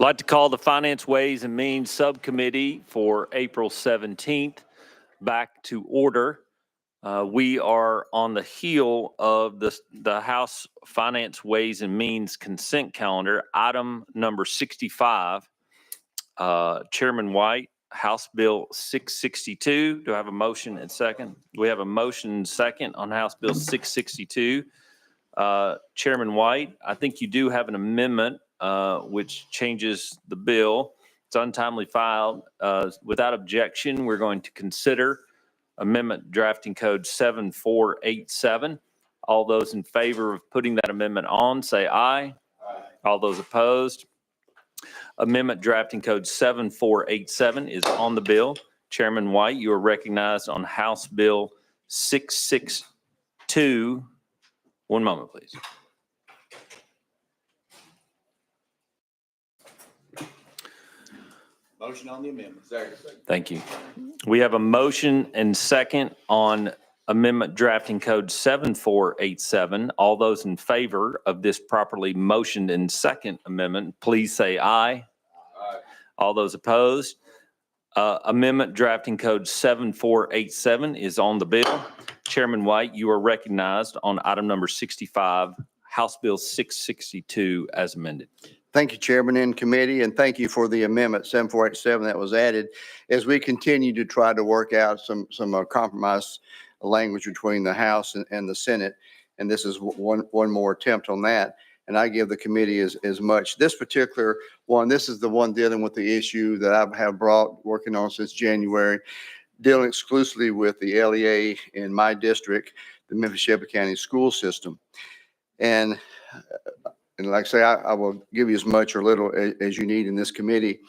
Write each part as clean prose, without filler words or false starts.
like to call the Finance, Ways, and Means Subcommittee for April 17th back to order. We are on the heel of the House Finance, Ways, and Means consent calendar, item number 65. Chairman White, House Bill 662. Do I have a motion and second? We have a motion and second on House Bill 662. Chairman White, I think you do have an amendment which changes the bill. It's untimely filed. Without objection, we're going to consider Amendment Drafting Code 7487. All those in favor of putting that amendment on, say aye. Aye. All those opposed. Amendment Drafting Code 7487 is on the bill. Chairman White, you are recognized on House Bill 662. One moment, please. Motion on the amendment. Second. Thank you. We have a motion and second on Amendment Drafting Code 7487. All those in favor of this properly motioned and second amendment, please say aye. Aye. All those opposed. Amendment Drafting Code 7487 is on the bill. Chairman White, you are recognized on item number 65, House Bill 662 as amended. Thank you, Chairman and committee, and thank you for the amendment 7487 that was added as we continue to try to work out some compromise language between the House and the Senate. And this is one more attempt on that. And I give the committee as much. This particular one, this is the one dealing with the issue that I have brought working on since January, dealing exclusively with the LEA in my district, the Memphis-Shelby County school system. And like I say, I will give you as much or little as you need in this committee.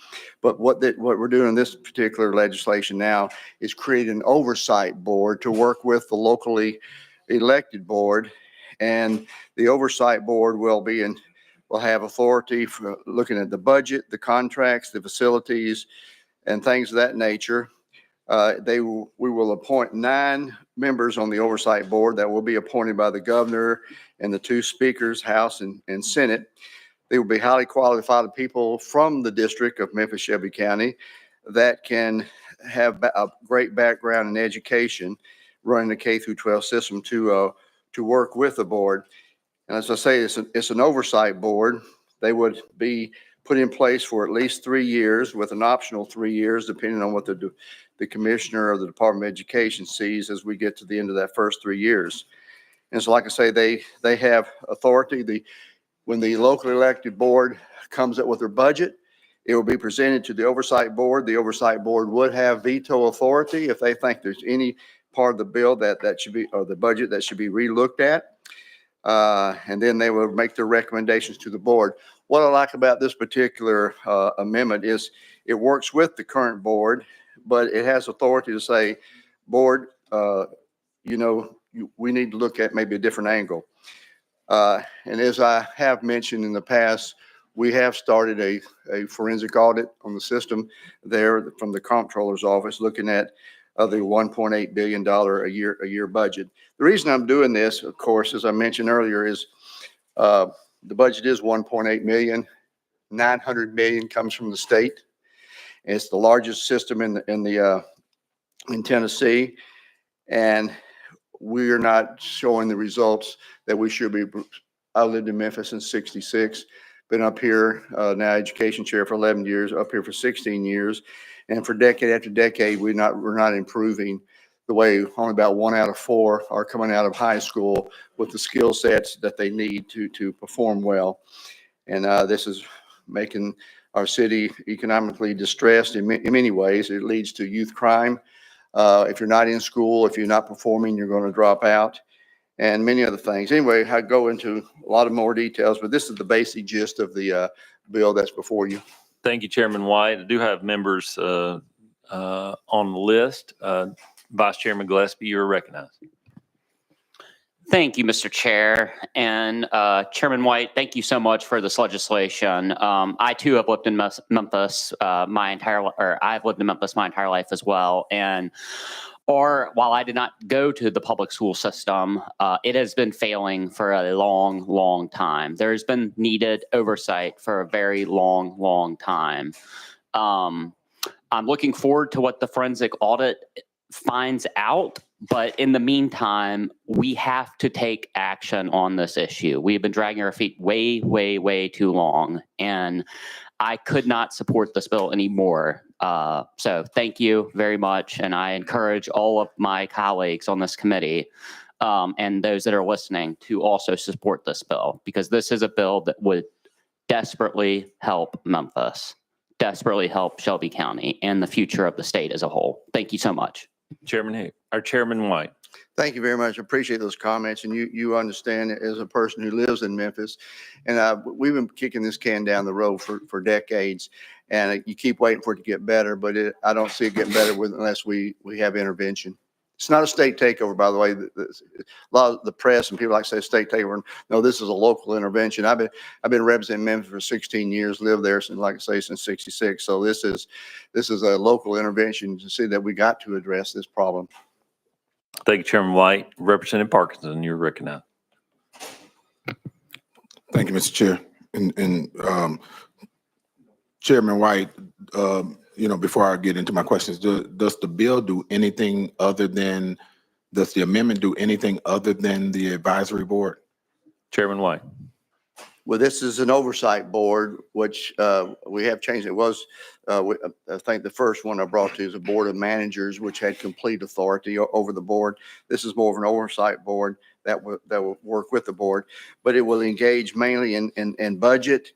But what we're doing in this particular legislation now is create an oversight board to work with the locally elected board. And the oversight board will have authority for looking at the budget, the contracts, the facilities, and things of that nature. We will appoint 9 members on the oversight board that will be appointed by the governor and the 2 speakers, House and Senate. They will be highly qualified people from the district of Memphis-Shelby County that can have a great background in education, running the K-12 system to work with the board. And as I say, it's an oversight board. They would be put in place for at least 3 years with an optional 3 years, depending on what the commissioner or the Department of Education sees as we get to the end of that first 3 years. And so, like I say, they have authority. When the locally elected board comes up with their budget, it will be presented to the oversight board. The oversight board would have veto authority if they think there's any part of the bill that should be, or the budget that should be relooked at. And then they will make their recommendations to the board. What I like about this particular amendment is it works with the current board, but it has authority to say, board, we need to look at maybe a different angle. And as I have mentioned in the past, we have started a forensic audit on the system there from the comptroller's office, looking at the $1.8 billion a year budget. The reason I'm doing this, of course, as I mentioned earlier, is the budget is $1.8 million. $900 million comes from the state. It's the largest system in Tennessee, and we are not showing the results that we should be. I lived in Memphis in '66, been up here now education chair for 11 years, up here for 16 years, and for decade after decade, we're not improving the way only about 1 out of 4 are coming out of high school with the skill sets that they need to perform well. And this is making our city economically distressed in many ways. It leads to youth crime. If you're not in school, if you're not performing, you're going to drop out, and many other things. Anyway, I go into a lot of more details, but this is the basic gist of the bill that's before you. Thank you, Chairman White. I do have members on the list. Vice Chairman Gillespie, you're recognized. Thank you, Mr. Chair. And Chairman White, thank you so much for this legislation. I too have lived in Memphis I've lived in Memphis my entire life as well. And while I did not go to the public school system, it has been failing for a long, long time. There's been needed oversight for a very long, long time. I'm looking forward to what the forensic audit finds out. But in the meantime, we have to take action on this issue. We've been dragging our feet way, way, way too long. And I could not support this bill anymore. So thank you very much. And I encourage all of my colleagues on this committee and those that are listening to also support this bill, because this is a bill that would desperately help Memphis, desperately help Shelby County and the future of the state as a whole. Thank you so much. Chairman White. Thank you very much. I appreciate those comments. And you understand as a person who lives in Memphis, and we've been kicking this can down the road for decades, and you keep waiting for it to get better, but I don't see it getting better unless we have intervention. It's not a state takeover, by the way. A lot of the press and people like to say state takeover. No, this is a local intervention. I've been representing Memphis for 16 years, lived there since, like I say, since '66. So this is a local intervention to see that we got to address this problem. Thank you, Chairman White. Representative Parkinson, you're recognized. Thank you, Mr. Chair. And Chairman White, before I get into my questions, does the bill do anything other than, does the amendment do anything other than the advisory board? Chairman White. Well, this is an oversight board, which we have changed. It was, I think the first one I brought to is a board of managers, which had complete authority over the board. This is more of an oversight board that will work with the board, but it will engage mainly in budget,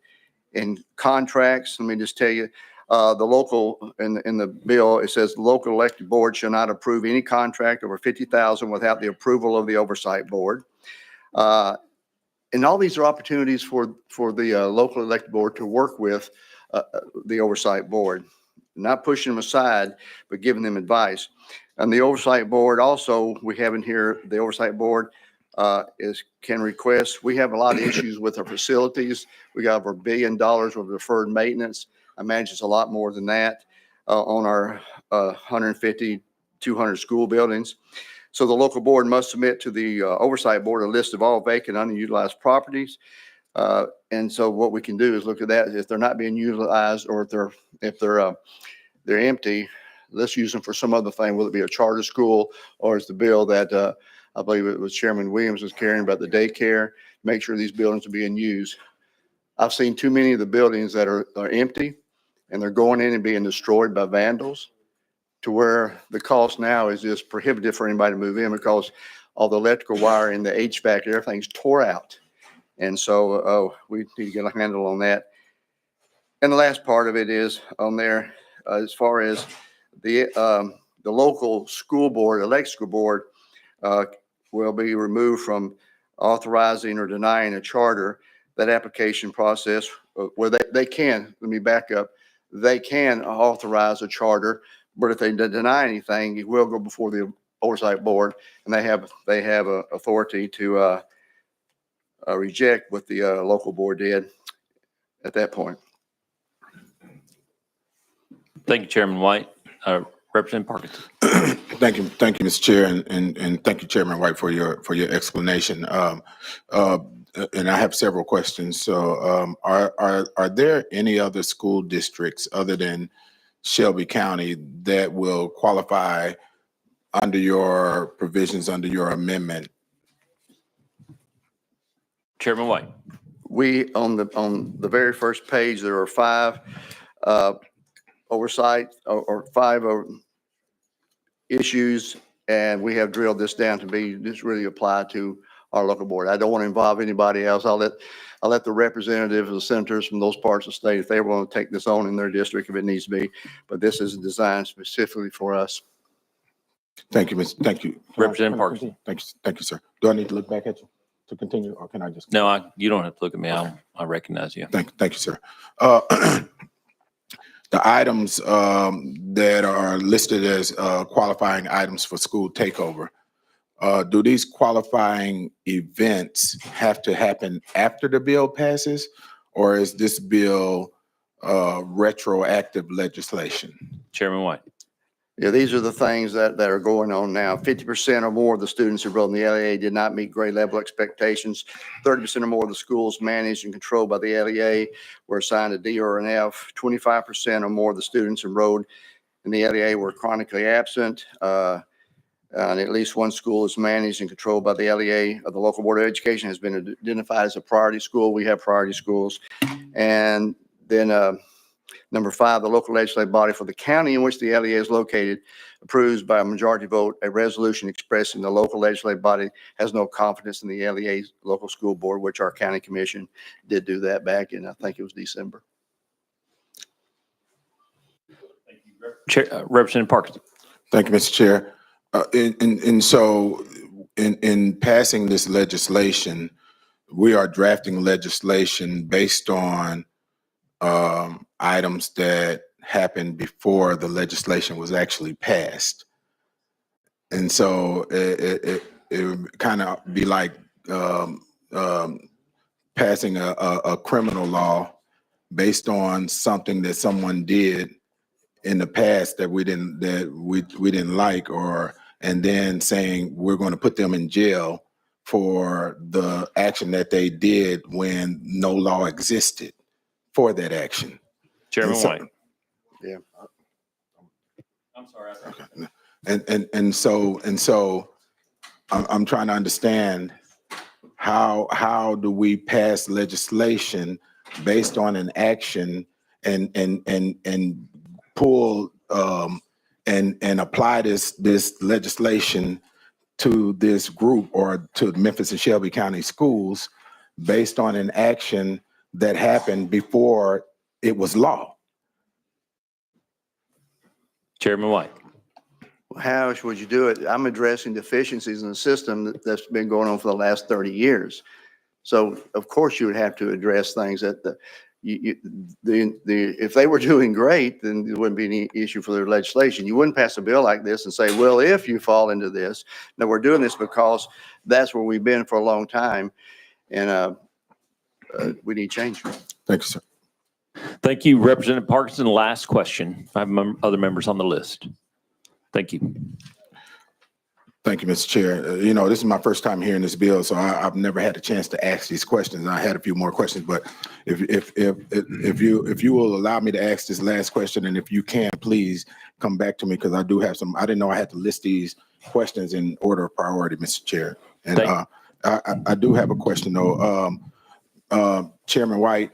in contracts. Let me just tell you, the local, in the bill, it says local elected board shall not approve any contract over $50,000 without the approval of the oversight board. And all these are opportunities for the local elected board to work with the oversight board, not pushing them aside, but giving them advice. And the oversight board also, we have in here, the oversight board can request. We have a lot of issues with our facilities. We got over $1 billion of deferred maintenance. I imagine it's a lot more than that on our 150, 200 school buildings. So the local board must submit to the oversight board a list of all vacant, underutilized properties. And so what we can do is look at that. If they're not being utilized, or if they're empty, let's use them for some other thing, whether it be a charter school, or it's the bill that I believe it was Chairman Williams was carrying about the daycare. Make sure these buildings are being used. I've seen too many of the buildings that are empty, and they're going in and being destroyed by vandals, to where the cost now is just prohibitive for anybody to move in, because all the electrical wiring, the HVAC, everything's tore out. And so we need to get a handle on that. And the last part of it is on there, as far as the local school board, elected school board, will be removed from authorizing or denying a charter. That application process where they can, let me back up, they can authorize a charter, but if they deny anything, it will go before the oversight board, and they have authority to reject what the local board did at that point. Thank you, Chairman White. Representative Parkinson. Thank you, Mr. Chair, and thank you, Chairman White, for your explanation. And I have several questions. So, are there any other school districts other than Shelby County that will qualify under your provisions, under your amendment? Chairman White. We on the very first page, there are 5 oversight or 5 issues, and we have drilled this down to be just really applied to our local board. I don't want to involve anybody else. I'll let the representatives, the senators from those parts of the state, if they want to take this on in their district, if it needs to be. But this is designed specifically for us. Thank you, Mr. Thank you, Representative Parkinson. Thank you, sir. Do I need to look back at you to continue, or can I just? No, you don't have to look at me. I recognize you. Thank you, sir. The items that are listed as qualifying items for school takeover, Do these qualifying events have to happen after the bill passes, or is this bill retroactive legislation? Chairman White. Yeah, these are the things that are going on now. 50% or more of the students enrolled in the LEA did not meet grade level expectations. 30% or more of the schools managed and controlled by the LEA were assigned a D or an F. 25% or more of the students enrolled in the LEA were chronically absent. And at least one school is managed and controlled by the LEA. The local board of education has been identified as a priority school. We have priority schools. And then number 5, the local legislative body for the county in which the LEA is located approves by a majority vote a resolution expressing the local legislative body has no confidence in the LEA's local school board, which our county commission did do that back in, I think it was December. Representative Parkinson. Thank you, Mr. Chair. And so in passing this legislation, we are drafting legislation based on items that happened before the legislation was actually passed. And so it would kind of be like passing a criminal law based on something that someone did in the past that we didn't like, and then saying we're going to put them in jail for the action that they did when no law existed for that action. Chairman White. Yeah. I'm sorry. Okay. And so I'm trying to understand how do we pass legislation based on an action and pull and apply this legislation to this group or to Memphis and Shelby County schools based on an action that happened before it was law. Chairman White. How else would you do it? I'm addressing deficiencies in the system that's been going on for the last 30 years. So of course you would have to address things that if they were doing great, then there wouldn't be any issue for their legislation. You wouldn't pass a bill like this and say, well, if you fall into this. No, we're doing this because that's where we've been for a long time, and we need change. Thank you, sir. Thank you, Representative Parkinson. Last question. I have other members on the list. Thank you. Thank you, Mr. Chair. This is my first time hearing this bill, so I've never had a chance to ask these questions. I had a few more questions, but if you will allow me to ask this last question, and if you can, please come back to me, because I do have some. I didn't know I had to list these questions in order of priority, Mr. Chair. And I do have a question though. Chairman White,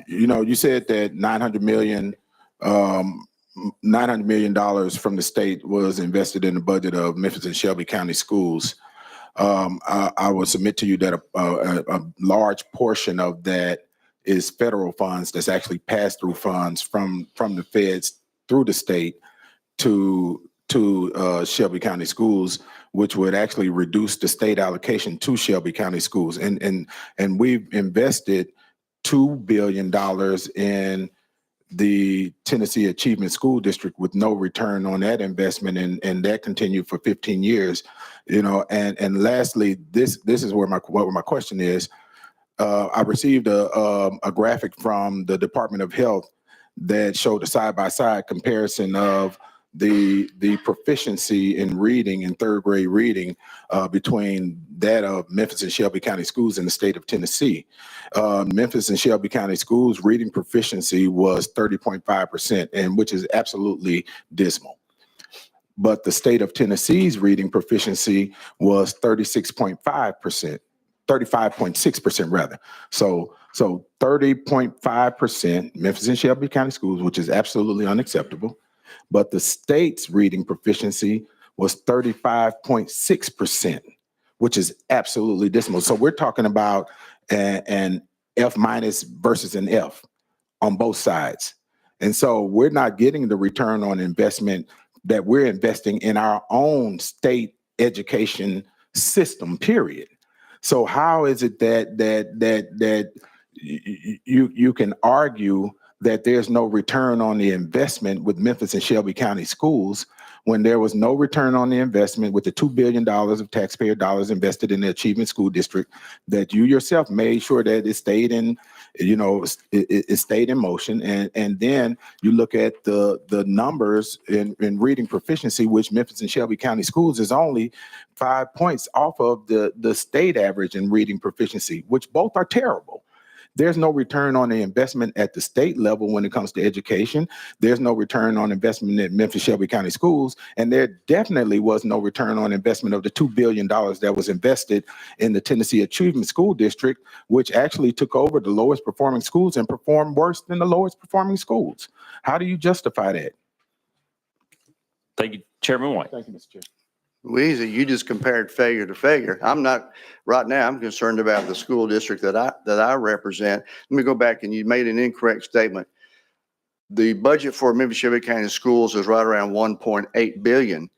you said that $900 million from the state was invested in the budget of Memphis and Shelby County schools. I will submit to you that a large portion of that is federal funds that's actually pass-through funds from the feds through the state to Shelby County schools, which would actually reduce the state allocation to Shelby County schools. And we've invested $2 billion in the Tennessee Achievement School District with no return on that investment, and that continued for 15 years. And lastly, this is where my question is. I received a graphic from the Department of Health that showed a side-by-side comparison of the proficiency in reading, in third grade reading, between that of Memphis and Shelby County schools in the state of Tennessee. Memphis and Shelby County schools reading proficiency was 30.5%, and which is absolutely dismal. But the state of Tennessee's reading proficiency was 36.5%, 35.6% rather. So 30.5% Memphis and Shelby County schools, which is absolutely unacceptable. But the state's reading proficiency was 35.6%, which is absolutely dismal. So we're talking about an F minus versus an F on both sides. And so we're not getting the return on investment that we're investing in our own state education system, period. So how is it that you can argue that there's no return on the investment with Memphis and Shelby County schools when there was no return on the investment with the $2 billion of taxpayer dollars invested in the Achievement School District, that you yourself made sure that it stayed in, it stayed in motion. And then you look at the numbers in reading proficiency, which Memphis and Shelby County Schools is only 5 points off of the state average in reading proficiency, which both are terrible. There's no return on the investment at the state level when it comes to education. There's no return on investment at Memphis Shelby County Schools. And there definitely was no return on investment of the $2 billion that was invested in the Tennessee Achievement School District, which actually took over the lowest performing schools and performed worse than the lowest performing schools. How do you justify that? Thank you, Chairman White. Thank you, Mr. Chair. Weezy, you just compared failure to failure. I'm not, right now, I'm concerned about the school district that I represent. Let me go back, and you made an incorrect statement. The budget for Memphis Shelby County Schools is right around 1.8 billion.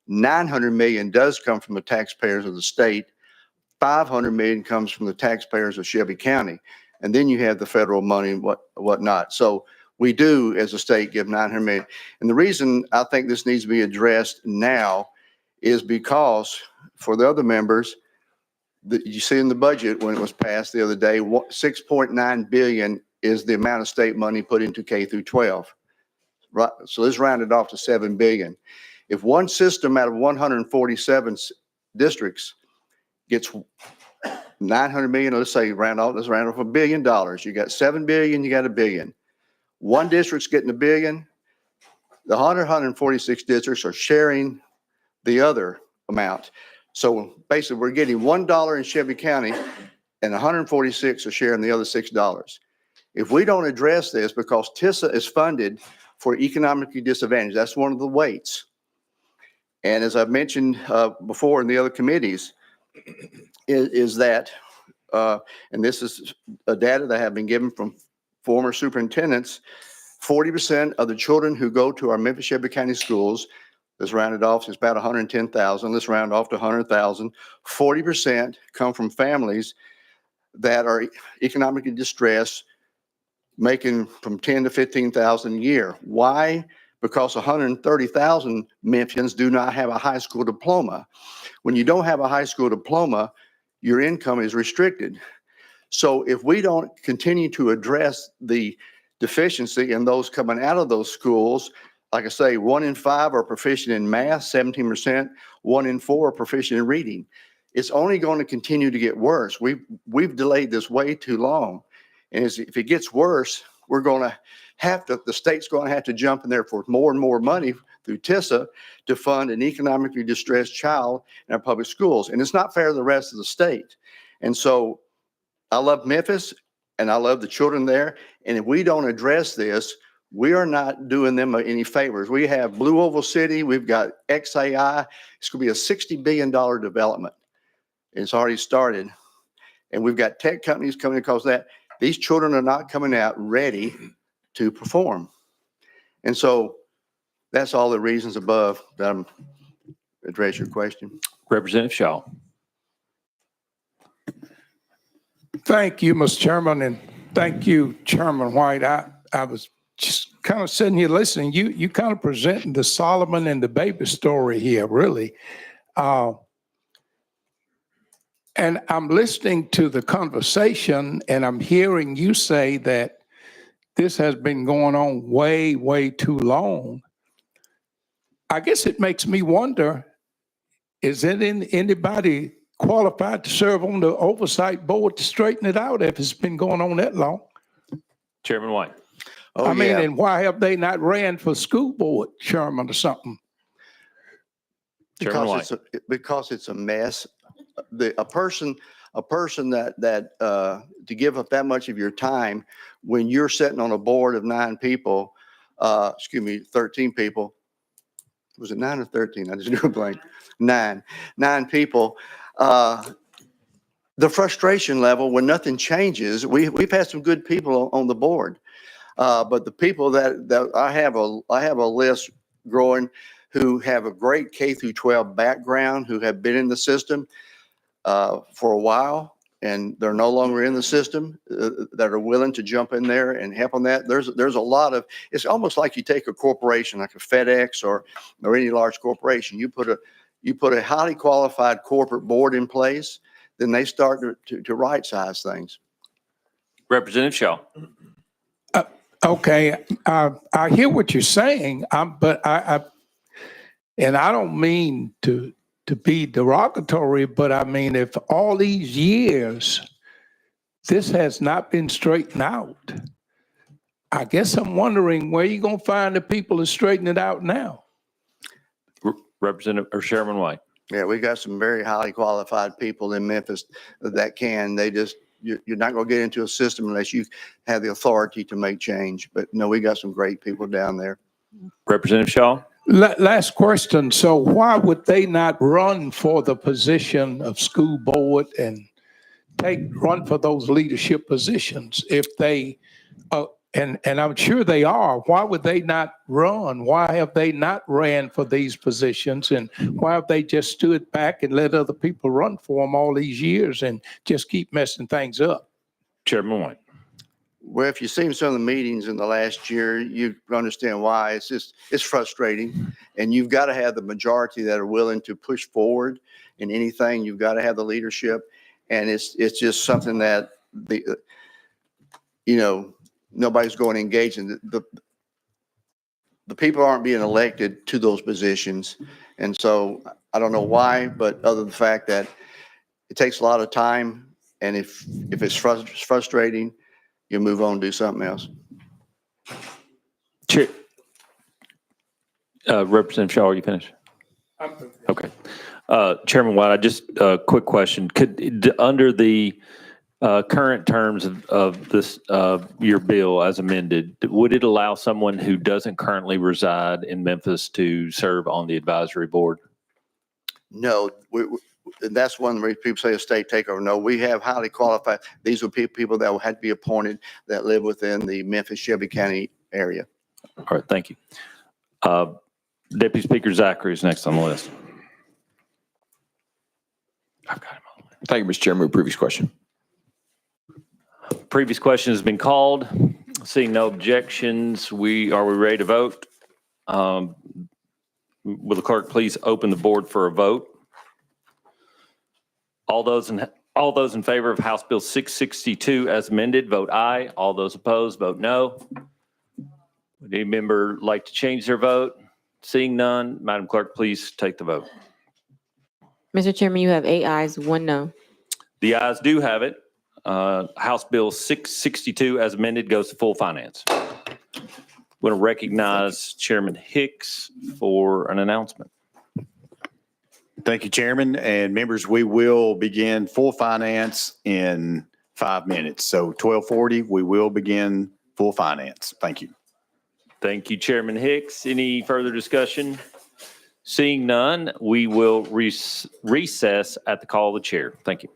900 million does come from the taxpayers of the state. 500 million comes from the taxpayers of Shelby County. And then you have the federal money and whatnot. So we do, as a state, give 900 million. And the reason I think this needs to be addressed now is because for the other members, that you see in the budget when it was passed the other day, 6.9 billion is the amount of state money put into K through 12. Right. So let's round it off to 7 billion. If one system out of 147 districts gets 900 million, let's say let's round off $1 billion. You got 7 billion, you got $1 billion. One district's getting $1 billion. The 146 districts are sharing the other amount. So basically we're getting $1 in Shelby County and 146 are sharing the other $6. If we don't address this, because TISA is funded for economically disadvantaged, that's one of the weights. And as I've mentioned before in the other committees, is that, and this is a data that have been given from former superintendents, 40% of the children who go to our Memphis Shelby County schools, let's round it off, it's about 110,000. Let's round off to 100,000. 40% come from families that are economically distressed, making from 10 to 15,000 a year. Why? Because 130,000 Memphians do not have a high school diploma. When you don't have a high school diploma, your income is restricted. So if we don't continue to address the deficiency in those coming out of those schools, like I say, 1 in 5 are proficient in math, 17%, 1 in 4 are proficient in reading. It's only going to continue to get worse. We've delayed this way too long. And if it gets worse, we're going to have to, the state's going to have to jump in there for more and more money through TISA to fund an economically distressed child in our public schools. And it's not fair to the rest of the state. And so I love Memphis and I love the children there. And if we don't address this, we are not doing them any favors. We have Blue Oval City. We've got XAI. It's going to be a $60 billion development. It's already started. And we've got tech companies coming because that these children are not coming out ready to perform. And so that's all the reasons above that I'm address your question. Representative Shaw. Thank you, Mr. Chairman, and thank you, Chairman White. I was just kind of sitting here listening. You kind of presenting the Solomon and the baby story here, really. And I'm listening to the conversation, and I'm hearing you say that this has been going on way, way too long. I guess it makes me wonder, is it anybody qualified to serve on the oversight board to straighten it out if it's been going on that long? Chairman White. Oh, I mean, yeah. and why have they not ran for school board chairman or something? Chairman White. Because it's a mess. A person that to give up that much of your time when you're sitting on a board of 9 people, 13 people. Was it 9 or 13? I just drew a blank. 9 people. The frustration level when nothing changes. We've had some good people on the board, but the people that I have a list growing who have a great K through 12 background, who have been in the system for a while, and they're no longer in the system that are willing to jump in there and help on that. There's a lot of, it's almost like you take a corporation like a FedEx or any large corporation. You put a highly qualified corporate board in place, then they start to right size things. Representative Shaw. Okay, I hear what you're saying, but and I don't mean to be derogatory, but I mean, if all these years this has not been straightened out, I guess I'm wondering where you're going to find the people to straighten it out now. Representative or Chairman White. Yeah, we got some very highly qualified people in Memphis that can. You're not going to get into a system unless you have the authority to make change. But no, we got some great people down there. Representative Shaw. Last question. So why would they not run for the position of school board and run for those leadership positions if they, and I'm sure they are. Why would they not run? Why have they not ran for these positions? And why have they just stood back and let other people run for them all these years and just keep messing things up? Chairman White. Well, if you've seen some of the meetings in the last year, you understand why. It's frustrating. And you've got to have the majority that are willing to push forward in anything. You've got to have the leadership. And it's just something that nobody's going to engage in. The people aren't being elected to those positions. And so I don't know why, but other than the fact that it takes a lot of time. And if it's frustrating, you move on and do something else. Representative Shaw, are you finished? Okay. Chairman White, I just a quick question. Under the current terms of this your bill as amended, would it allow someone who doesn't currently reside in Memphis to serve on the advisory board? No, that's one where people say a state takeover. No, we have highly qualified. These are people that will have to be appointed that live within the Memphis-Shelby County area. All right, thank you. Deputy Speaker Zachary is next on the list. I've got him on the list. Thank you, Mr. Chairman. Previous question. Previous question has been called. Seeing no objections, are we ready to vote? Will the clerk please open the board for a vote? All those in favor of House Bill 662 as amended, vote aye. All those opposed, vote no. Would any member like to change their vote? Seeing none, Madam Clerk, please take the vote. Mr. Chairman, you have 8 ayes, 1 no. The ayes do have it. House Bill 662 as amended goes to full finance. I want to recognize Chairman Hicks for an announcement. Thank you, Chairman and members. We will begin full finance in 5 minutes. So 12:40, we will begin full finance. Thank you. Thank you, Chairman Hicks. Any further discussion? Seeing none, we will recess at the call of the chair. Thank you.